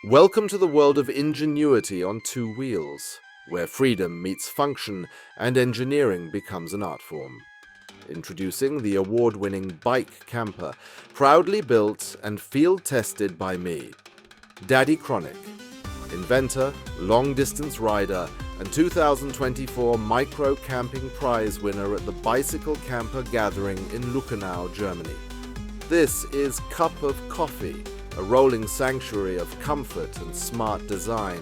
Welcome to the world of ingenuity on two wheels, where freedom meets function and engineering becomes an art form. Introducing the award-winning bike camper, proudly built and field-tested by me, Daddy Chronic, inventor, long-distance rider, and 2024 Micro Camping Prize winner at the Bicycle Camper Gathering in Luckenau, Germany. This is Cup of Coffee, a rolling sanctuary of comfort and smart design,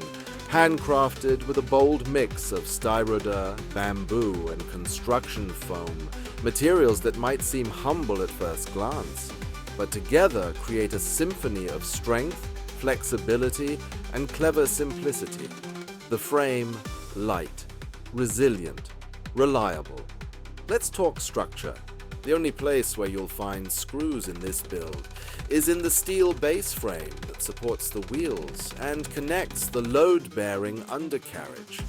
handcrafted with a bold mix of Styrodur, bamboo, and construction foam, materials that might seem humble at first glance, but together create a symphony of strength, flexibility, and clever simplicity. The frame, light, resilient, reliable. Let's talk structure. The only place where you'll find screws in this build is in the steel base frame that supports the wheels and connects the load-bearing undercarriage.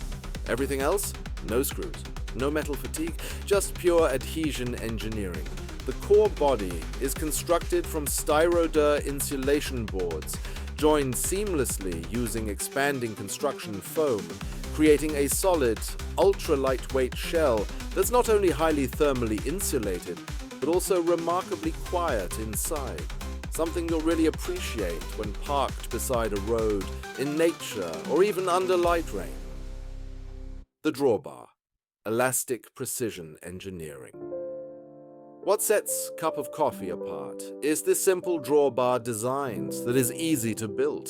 Everything else? No screws, no metal fatigue, just pure adhesion engineering. The core body is constructed from Styrodur insulation boards, joined seamlessly using expanding construction foam, creating a solid, ultra-lightweight shell that's not only highly thermally insulated, but also remarkably quiet inside. Something you'll really appreciate when parked beside a road, in nature, or even under light rain. The drawbar. Elastic precision engineering. What sets Cup of Coffee apart is this simple drawbar design that is easy to build,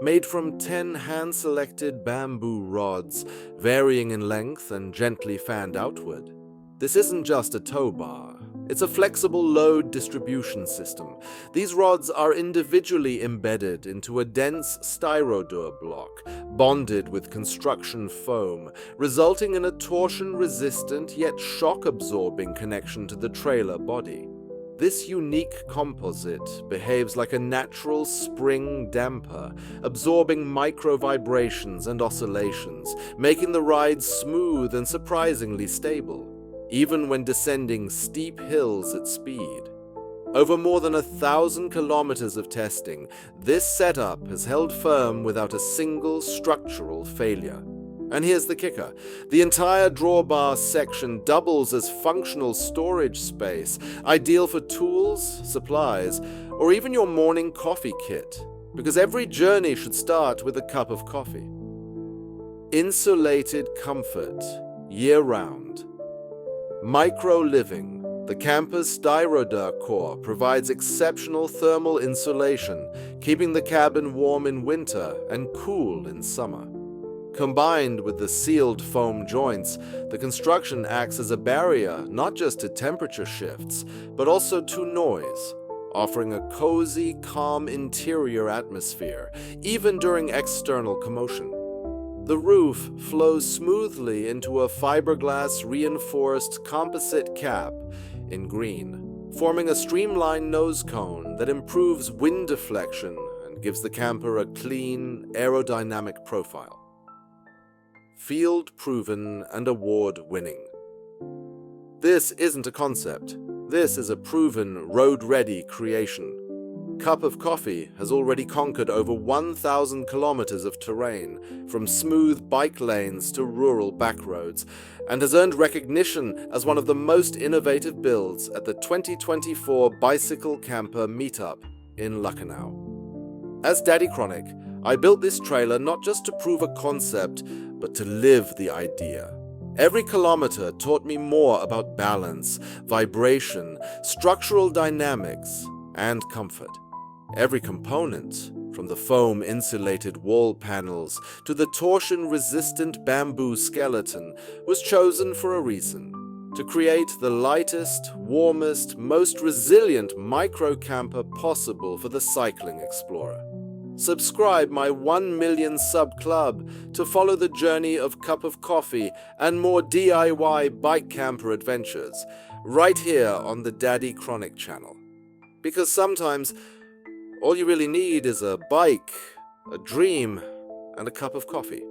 made from 10 hand-selected bamboo rods, varying in length and gently fanned outward. This isn't just a tow bar, it's a flexible load distribution system. These rods are individually embedded into a dense Styrodur block, bonded with construction foam, resulting in a torsion-resistant yet shock-absorbing connection to the trailer body. This unique composite behaves like a natural spring damper, absorbing micro-vibrations and oscillations, making the ride smooth and surprisingly stable, even when descending steep hills at speed. Over more than 1,000 kilometers of testing, this setup has held firm without a single structural failure. And here's the kicker. The entire drawbar section doubles as functional storage space, ideal for tools, supplies, or even your morning coffee kit, because every journey should start with a cup of coffee. Insulated comfort, year-round. Micro-living. The camper's Styrodur core provides exceptional thermal insulation, keeping the cabin warm in winter and cool in summer. Combined with the sealed foam joints, the construction acts as a barrier not just to temperature shifts, but also to noise, offering a cozy, calm interior atmosphere, even during external commotion. The roof flows smoothly into a fiberglass reinforced composite cap in green, forming a streamlined nose cone that improves wind deflection and gives the camper a clean, aerodynamic profile. Field-proven and award-winning. This isn't a concept. This is a proven, road-ready creation. Cup of Coffee has already conquered over 1,000 kilometers of terrain, from smooth bike lanes to rural backroads, and has earned recognition as one of the most innovative builds at the 2024 Bicycle Camper Meetup in Luckenau. As Daddy Chronic, I built this trailer not just to prove a concept, but to live the idea. Every kilometer taught me more about balance, vibration, structural dynamics, and comfort. Every component, from the foam-insulated wall panels to the torsion-resistant bamboo skeleton, was chosen for a reason: to create the lightest, warmest, most resilient micro-camper possible for the cycling explorer. Subscribe my 1 million sub club to follow the journey of Cup of Coffee and more DIY bike camper adventures, right here on the Daddy Chronic channel. Because sometimes, all you really need is a bike, a dream, and a cup of coffee.